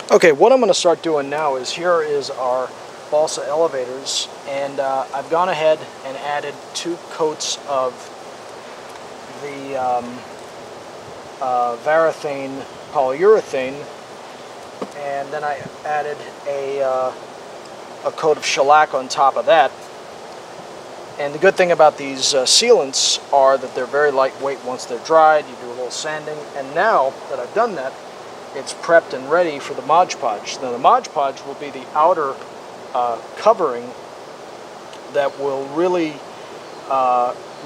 Okay, what I'm going to start doing now is here is our balsa elevators, and I've gone ahead and added 2 coats of the varathane polyurethane, and then I added a coat of shellac on top of that. And the good thing about these sealants are that they're very lightweight once they're dried. You do a little sanding, and now that I've done that, it's prepped and ready for the Mod Podge. Now the Mod Podge will be the outer covering that will really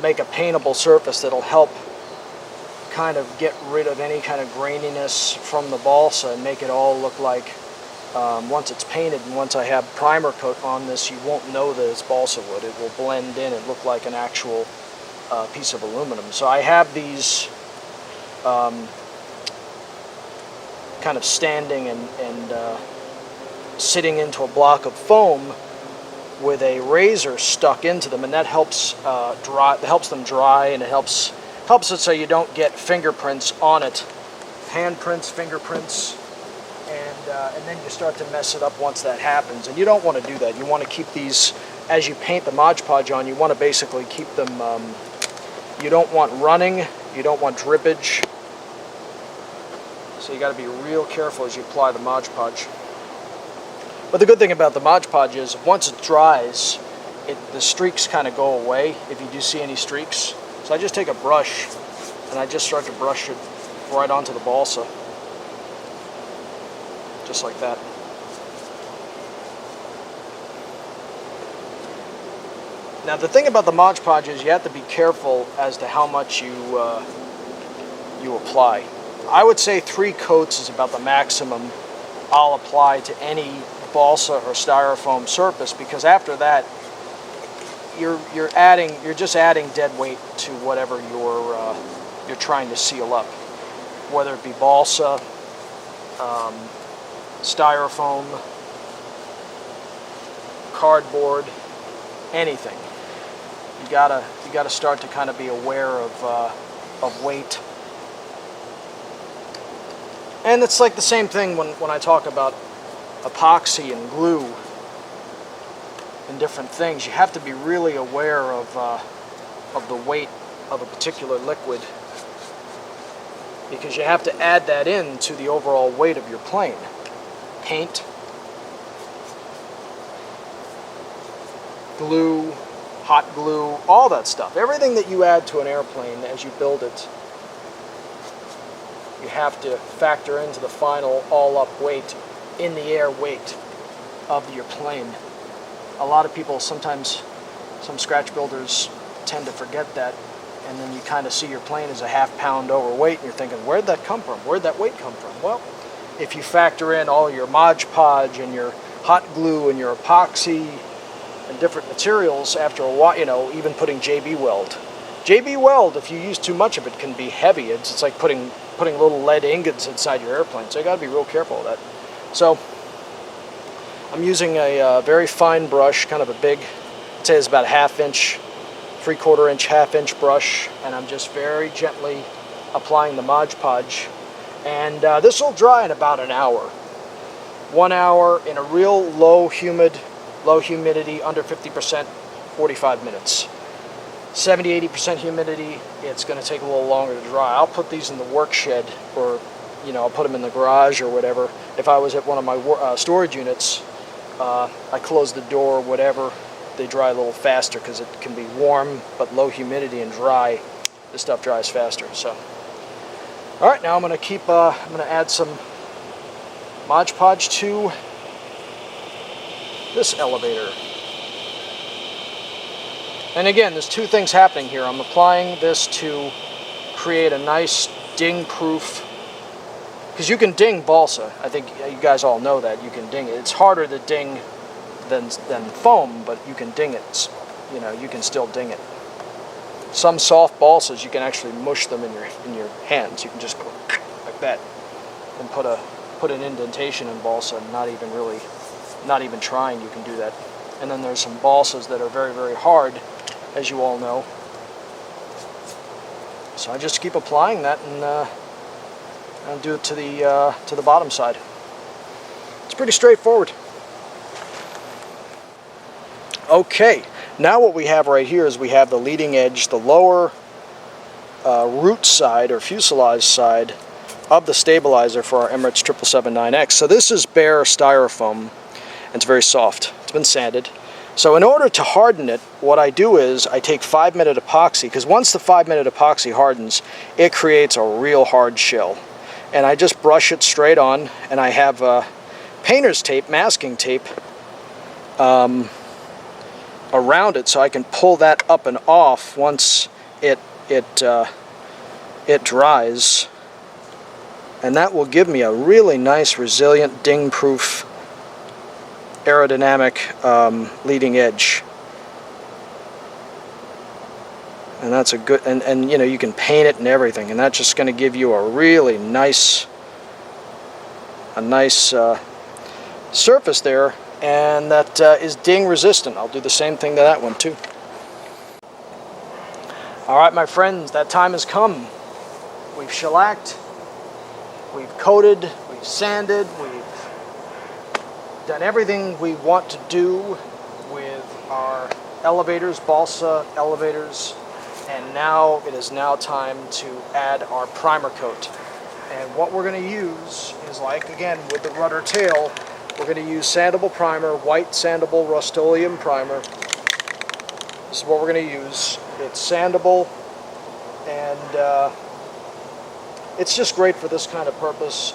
make a paintable surface that'll help kind of get rid of any kind of graininess from the balsa and make it all look like, once it's painted and once I have primer coat on this, you won't know that it's balsa wood. It will blend in and look like an actual piece of aluminum. So I have these kind of standing and sitting into a block of foam with a razor stuck into them, and that helps them dry, and it helps it so you don't get fingerprints on it, handprints, fingerprints, and then you start to mess it up once that happens. And you don't want to do that. You want to keep these, as you paint the Mod Podge on, you want to basically keep them, you don't want running, you don't want drippage. So you got to be real careful as you apply the Mod Podge. But the good thing about the Mod Podge is once it dries, the streaks kind of go away if you do see any streaks. So I just take a brush and I just start to brush it right onto the balsa. Just like that. Now the thing about the Mod Podge is you have to be careful as to how much you apply. I would say 3 coats is about the maximum I'll apply to any balsa or styrofoam surface, because after that you're just adding dead weight to whatever you're trying to seal up, whether it be balsa, styrofoam, cardboard, anything. You gotta start to kind of be aware of weight. And it's like the same thing when I talk about epoxy and glue and different things. You have to be really aware of the weight of a particular liquid, because you have to add that in to the overall weight of your plane. Paint, glue, hot glue, all that stuff. Everything that you add to an airplane as you build it, you have to factor into the final all-up weight, in the air weight of your plane. A lot of people, sometimes some scratch builders tend to forget that, and then you kind of see your plane as a half-pound overweight, and you're thinking, where'd that come from? Where'd that weight come from? Well, if you factor in all your Mod Podge and your hot glue and your epoxy and different materials, after a while, even putting JB Weld. JB Weld, if you use too much of it, can be heavy. It's like putting little lead ingots inside your airplane, so you got to be real careful of that. So I'm using a very fine brush, kind of a big, I'd say it's about a 1/2 inch, 3/4 inch, 1/2 inch brush, and I'm just very gently applying the Mod Podge. And this will dry in about an hour. 1 hour in a real low humidity, under 50%, 45 minutes. 70-80% humidity, it's going to take a little longer to dry. I'll put these in the work shed, or I'll put them in the garage or whatever. If I was at one of my storage units, I close the door or whatever. They dry a little faster because it can be warm but low humidity and dry. This stuff dries faster. So, all right, now I'm going to add some Mod Podge to this elevator. And again, there's 2 things happening here. I'm applying this to create a nice ding-proof, because you can ding balsa. I think you guys all know that. You can ding it. It's harder to ding than foam, but you can ding it. You can still ding it. Some soft balsas, you can actually mush them in your hands. You can just go like that and put an indentation in balsa, and not even trying, you can do that. And then there's some balsas that are very, very hard, as you all know. So I just keep applying that, and I'll do it to the bottom side. It's pretty straightforward. Okay, now what we have right here is we have the leading edge, the lower root side or fuselage side of the stabilizer for our Emirates 777-9X. So this is bare styrofoam, and it's very soft. It's been sanded. So in order to harden it, what I do is I take 5-minute epoxy, because once the 5-minute epoxy hardens, it creates a real hard shell. And I just brush it straight on, and I have painter's tape, masking tape, around it, so I can pull that up and off once it dries, and that will give me a really nice, resilient, ding-proof, aerodynamic leading edge. And that's a good, and you know, you can paint it and everything, and that's just going to give you a really nice, surface there, and that is ding resistant. I'll do the same thing to that one too. Alright my friends, that time has come. We've shellacked, we've coated, we've sanded, we've done everything we want to do with our elevators, balsa elevators, and now it is now time to add our primer coat. And what we're going to use is, like again with the rudder tail, we're going to use sandable primer, white sandable Rust-Oleum primer. This is what we're going to use. It's sandable, and it's just great for this kind of purpose.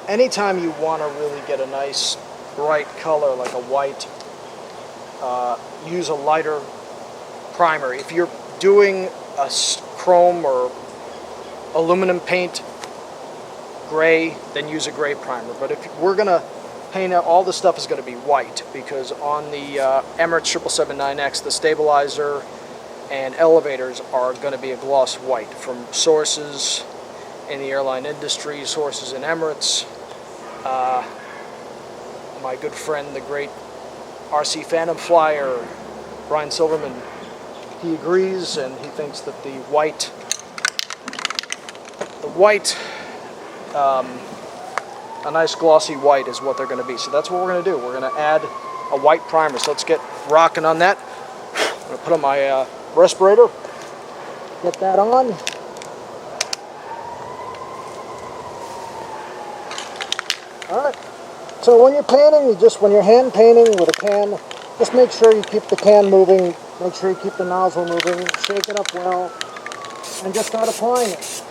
Anytime you want to really get a nice bright color like a white, use a lighter primer. If you're doing a chrome or aluminum paint, gray, then use a gray primer. But if we're going to paint out, all the stuff is going to be white, because on the Emirates 777-9X, the stabilizer and elevators are going to be a gloss white from sources in the airline industry, sources in Emirates. My good friend, the great RC Phantom Flyer, Brian Silverman, he agrees, and he thinks that the white, a nice glossy white is what they're going to be. So that's what we're going to do. We're going to add a white primer. So let's get rocking on that. I'm going to put on my respirator, get that on. Alright, so when you're painting, when you're hand painting with a can, just make sure you keep the can moving, make sure you keep the nozzle moving, shake it up well, and just start applying it.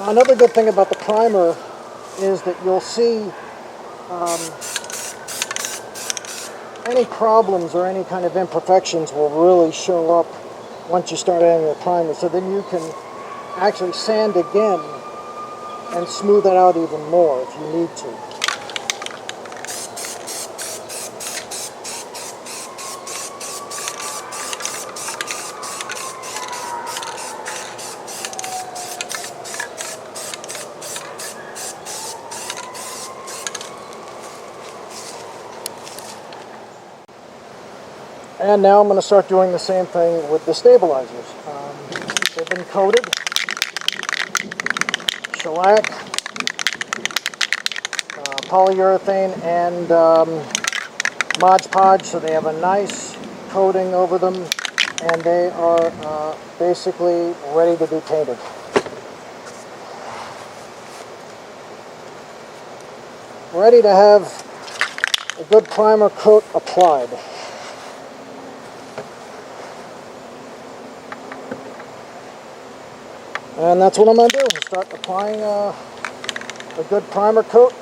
Another good thing about the primer is that you'll see any problems or any kind of imperfections will really show up once you start adding the primer. So then you can actually sand again and smooth it out even more if you need to. And now I'm going to start doing the same thing with the stabilizers. They've been coated, shellac, polyurethane, and Mod Podge, so they have a nice coating over them, and they are basically ready to be painted. Ready to have a good primer coat applied. And that's what I'm going to do, start applying a good primer coat.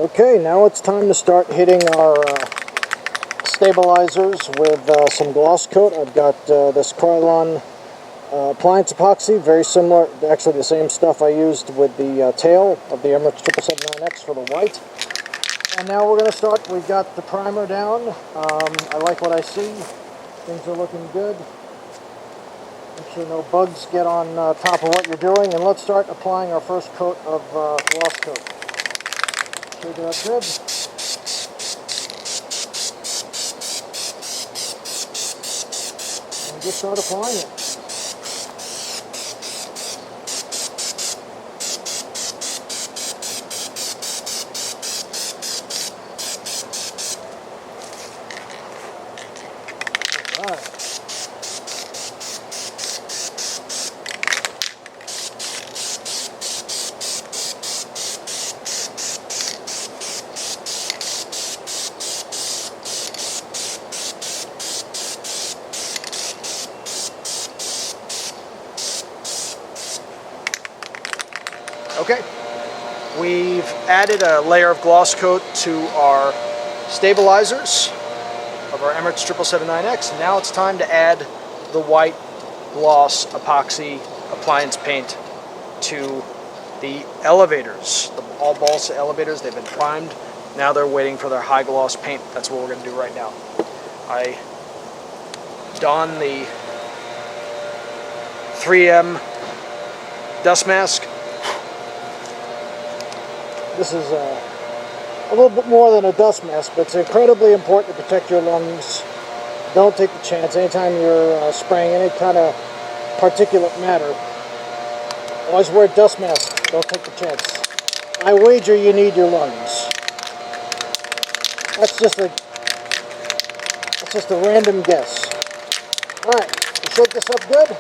Okay, now it's time to start hitting our stabilizers with some gloss coat. I've got this Krylon appliance epoxy, very similar, actually the same stuff I used with the tail of the Emirates 777-9X for the white. And now we're going to start. We've got the primer down. I like what I see. Things are looking good. Make sure no bugs get on top of what you're doing. And let's start applying our first coat of gloss coat. Make sure that's good. And just start applying it. Okay, we've added a layer of gloss coat to our stabilizers of our Emirates 777-9X, and now it's time to add the white gloss epoxy appliance paint to the elevators, the all balsa elevators. They've been primed. Now they're waiting for their high gloss paint. That's what we're going to do right now. I don the 3M dust mask. This is a little bit more than a dust mask, but it's incredibly important to protect your lungs. Don't take the chance. Anytime you're spraying any kind of particulate matter, always wear a dust mask. Don't take the chance. I wager you need your lungs. That's just a random guess. Alright, shake this up good.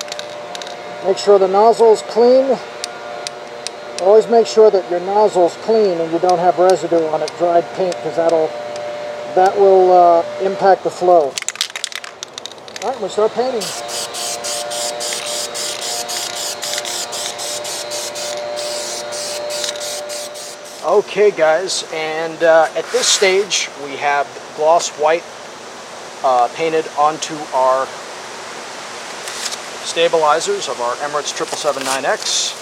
Make sure the nozzle's clean. Always make sure that your nozzle's clean and you don't have residue on it, dried paint, because that will impact the flow. All right, we'll start painting. Okay, guys, and at this stage we have gloss white painted onto our stabilizers of our Emirates 777-9X.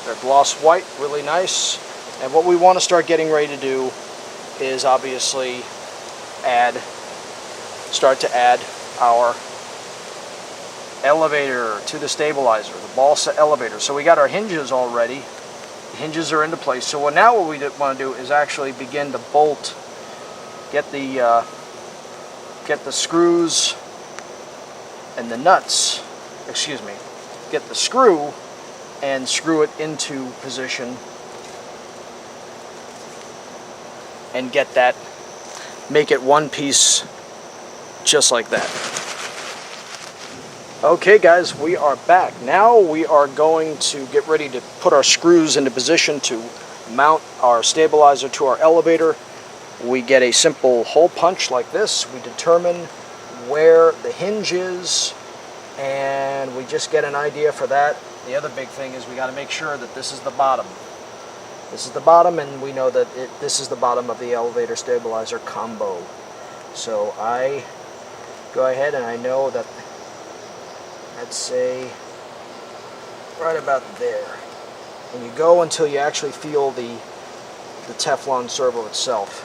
They're gloss white, really nice. And what we want to start getting ready to do is obviously start to add our elevator to the stabilizer, the balsa elevator. So we got our hinges already. The hinges are into place. So now what we want to do is actually begin to bolt, get the screws and the nuts, get the screw and screw it into position and make it one piece just like that. Okay guys, we are back. Now we are going to get ready to put our screws into position to mount our stabilizer to our elevator. We get a simple hole punch like this. We determine where the hinge is and we just get an idea for that. The other big thing is we got to make sure that this is the bottom. This is the bottom, and we know that this is the bottom of the elevator stabilizer combo. So I go ahead and I know that I'd say right about there. And you go until you actually feel the Teflon servo itself.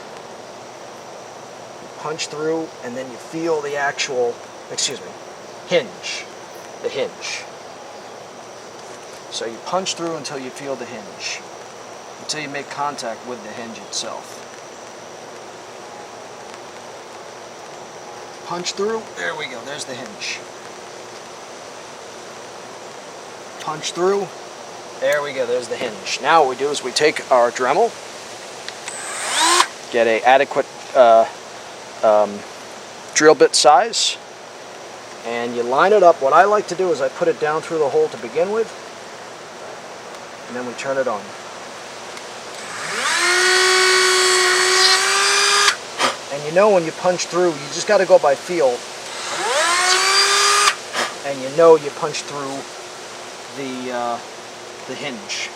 You punch through, and then you feel the actual, hinge. The hinge. So you punch through until you feel the hinge, until you make contact with the hinge itself. Punch through, there we go, there's the hinge. Punch through, there we go, there's the hinge. Now what we do is we take our Dremel, get a adequate drill bit size, and you line it up. What I like to do is I put it down through the hole to begin with, and then we turn it on. And you know when you punch through, you just got to go by feel. And you know you punch through the hinge.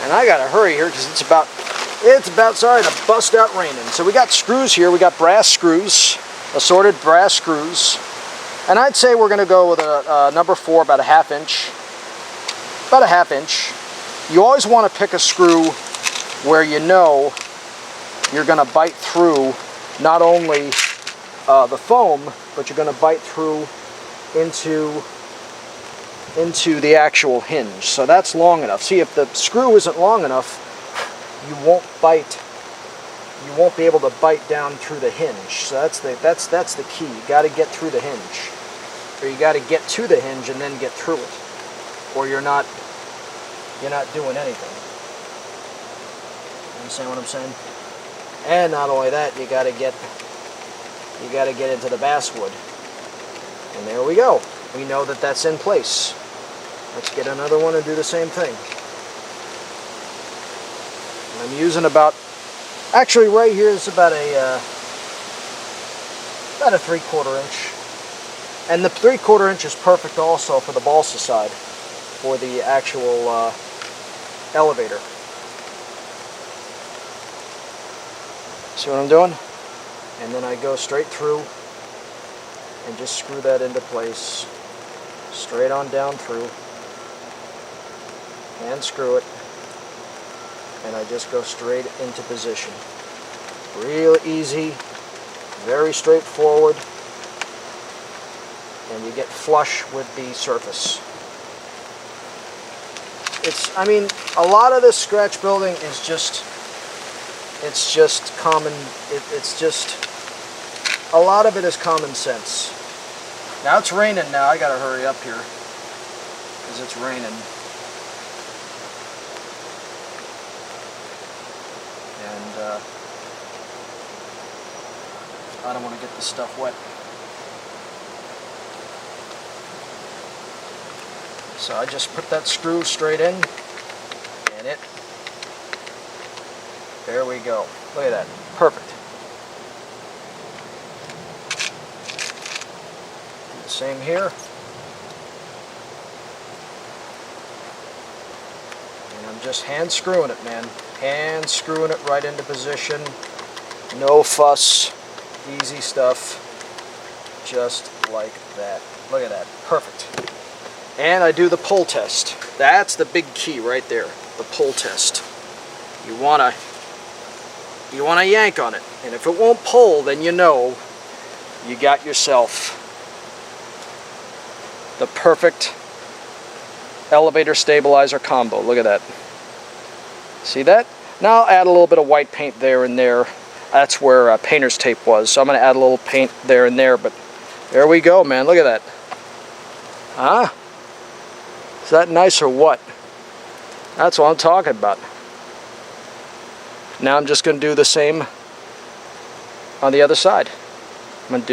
And I gotta hurry here because it's about sorry to bust out raining. So we got screws here. We got brass screws, assorted brass screws. And I'd say we're gonna go with a number 4, about a ½ inch. About a ½ inch. You always want to pick a screw where you know you're gonna bite through not only the foam, but you're gonna bite through into the actual hinge. So that's long enough. See, if the screw isn't long enough, you won't be able to bite down through the hinge. So that's the key. You got to get through the hinge, or you got to get to the hinge and then get through it, or you're not doing anything. You understand what I'm saying? And not only that, you got to get into the basswood. And there we go. We know that that's in place. Let's get another one and do the same thing. And I'm using actually right here is about a 3/4 inch. And the 3/4 inch is perfect also for the balsa side, for the actual elevator. See what I'm doing? And then I go straight through and just screw that into place, straight on down through, and screw it, and I just go straight into position. Real easy, very straightforward, and you get flush with the surface. I mean, a lot of this scratch building is just common, a lot of it is common sense. Now it's raining now, I gotta hurry up here, because it's raining. And I don't want to get this stuff wet. So I just put that screw straight in, and there we go. Look at that, perfect. Do the same here. And I'm just hand screwing it, man. Hand screwing it right into position. No fuss. Easy stuff. Just like that. Look at that. Perfect. And I do the pull test. That's the big key right there. The pull test. You wanna yank on it. And if it won't pull, then you know you got yourself the perfect elevator stabilizer combo. Look at that. See that? Now I'll add a little bit of white paint there and there. That's where painter's tape was. So I'm going to add a little paint there and there. But there we go, man. Look at that. Huh? Is that nice or what? That's what I'm talking about. Now I'm just going to do the same on the other side. I'm going to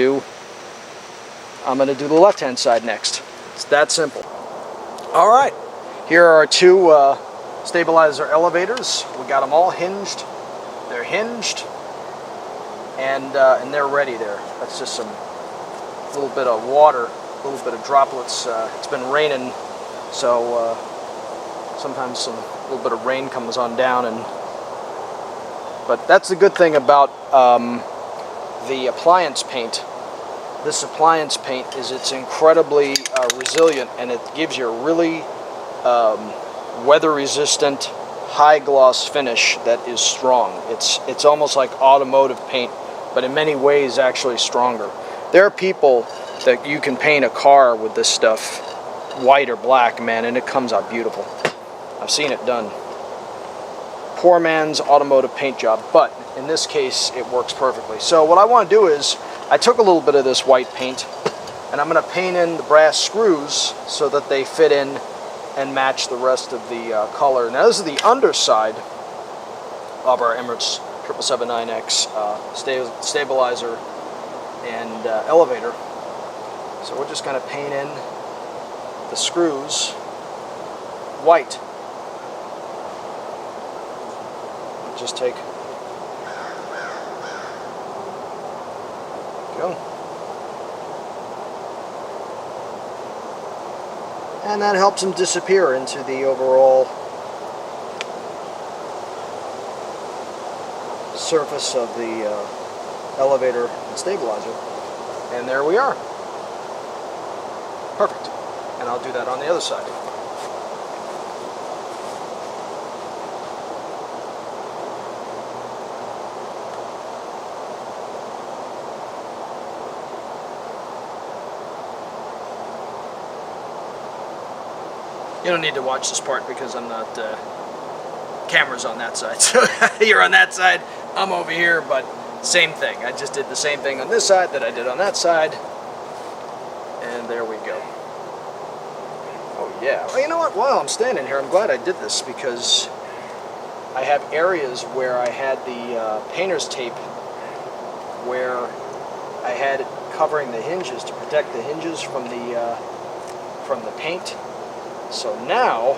do the left-hand side next. It's that simple. All right. Here are our two stabilizer elevators. We got them all hinged. They're hinged, and they're ready there. That's just a little bit of water, a little bit of droplets. It's been raining, so sometimes a little bit of rain comes on down, but that's the good thing about the appliance paint. This appliance paint is it's incredibly resilient, and it gives you a really weather-resistant, high-gloss finish that is strong. It's almost like automotive paint, but in many ways actually stronger. There are people that you can paint a car with this stuff, white or black, man, and it comes out beautiful. I've seen it done. Poor man's automotive paint job, but in this case, it works perfectly. So what I want to do is, I took a little bit of this white paint, and I'm going to paint in the brass screws so that they fit in and match the rest of the color. Now this is the underside of our Emirates 777-9X stabilizer and elevator. So we're just going to paint in the screws white. Just take, go. And that helps them disappear into the overall surface of the elevator and stabilizer. And there we are. Perfect. And I'll do that on the other side. You don't need to watch this part because I'm not, camera's on that side. So you're on that side, I'm over here, but same thing. I just did the same thing on this side that I did on that side. And there we go. Oh yeah. Well, you know what? While I'm standing here, I'm glad I did this because I have areas where I had the painter's tape where I had it covering the hinges to protect the hinges from the paint. So now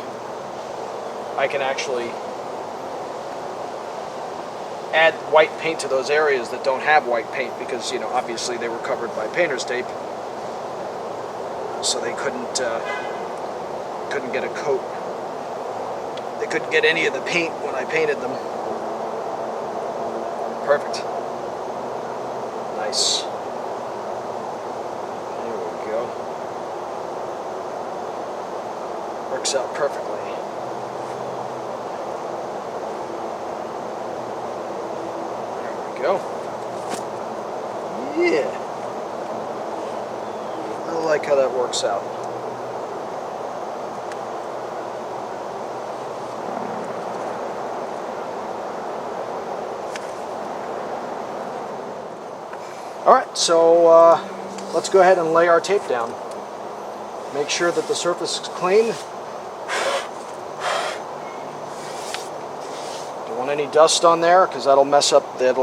I can actually add white paint to those areas that don't have white paint because, you know, obviously they were covered by painter's tape, so they couldn't get a coat. They couldn't get any of the paint when I painted them. Perfect. Nice. There we go. Works out perfectly. There we go. Yeah. I like how that works out. Alright, so let's go ahead and lay our tape down. Make sure that the surface is clean. Don't want any dust on there because that'll mess up the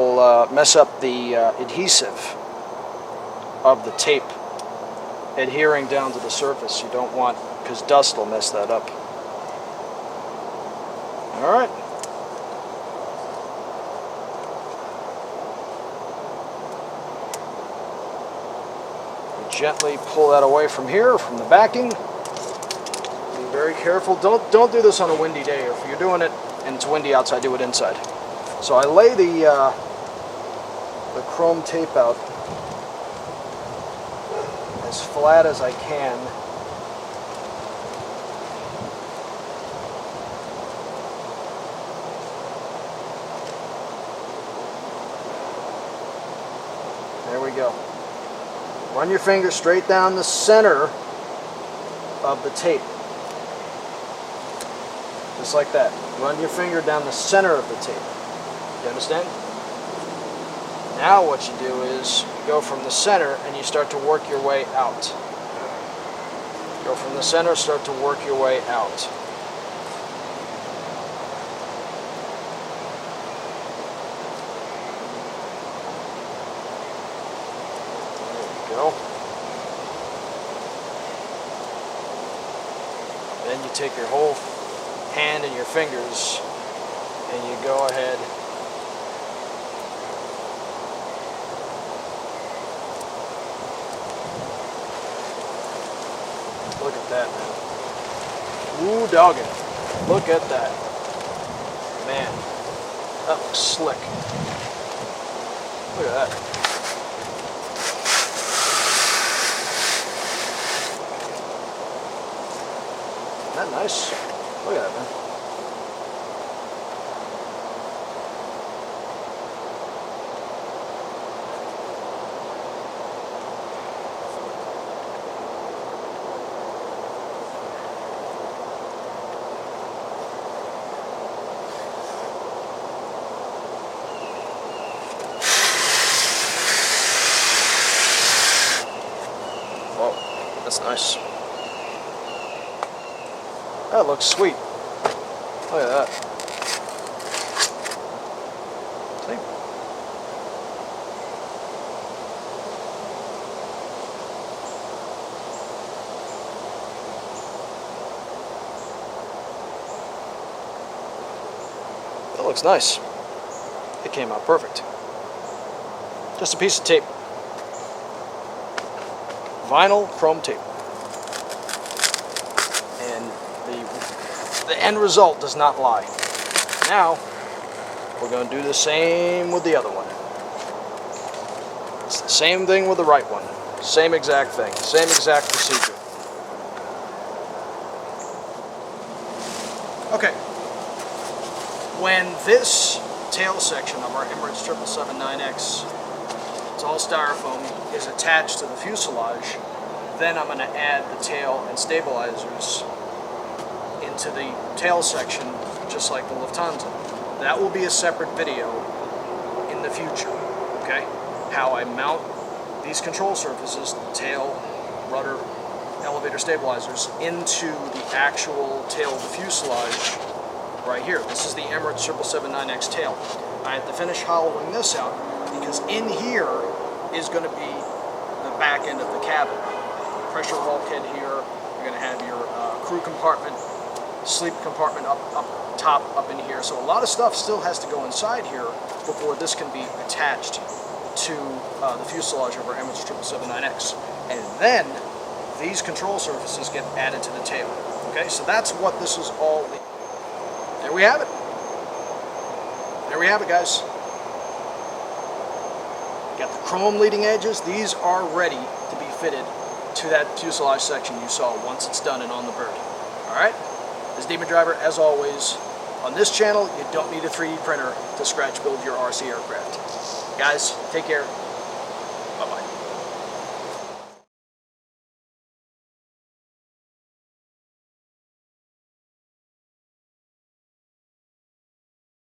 adhesive of the tape adhering down to the surface. You don't want, because dust will mess that up. Alright. Gently pull that away from here, from the backing. Be very careful. Don't do this on a windy day. If you're doing it and it's windy outside, do it inside. So I lay the chrome tape out as flat as I can. There we go. Run your finger straight down the center of the tape. Just like that. Run your finger down the center of the tape. You understand? Now what you do is you go from the center and you start to work your way out. Go from the center, start to work your way out. Go. Then you take your whole hand and your fingers and you go ahead look at that, man. Ooh, doggone. Look at that. Man, that looks slick. Look at that. Isn't that nice? Look at that, man. Whoa, that's nice. That looks sweet. Look at that. See? That looks nice. It came out perfect. Just a piece of tape. Vinyl chrome tape. And the end result does not lie. Now, we're going to do the same with the other one. It's the same thing with the right one. Same exact thing. Same exact procedure. Okay. When this tail section of our Emirates 777-9X, it's all styrofoam, is attached to the fuselage, then I'm going to add the tail and stabilizers into the tail section, just like the Lufthansa. That will be a separate video in the future, okay? How I mount these control surfaces, the tail, rudder, elevator stabilizers, into the actual tail of the fuselage right here. This is the Emirates 777-9X tail. I have to finish hollowing this out because in here is going to be the back end of the cabin. Pressure bulkhead here. You're going to have your crew compartment, sleep compartment up top, up in here. So a lot of stuff still has to go inside here before this can be attached to the fuselage of our Emirates 777-9X. And then these control surfaces get added to the tail. Okay, so that's what this is all. There we have it. There we have it, guys. Got the chrome leading edges. These are ready to be fitted to that fuselage section you saw once it's done and on the bird. Alright? This is DemonDriver, as always. On this channel, you don't need a 3D printer to scratch build your RC aircraft. Guys, take care.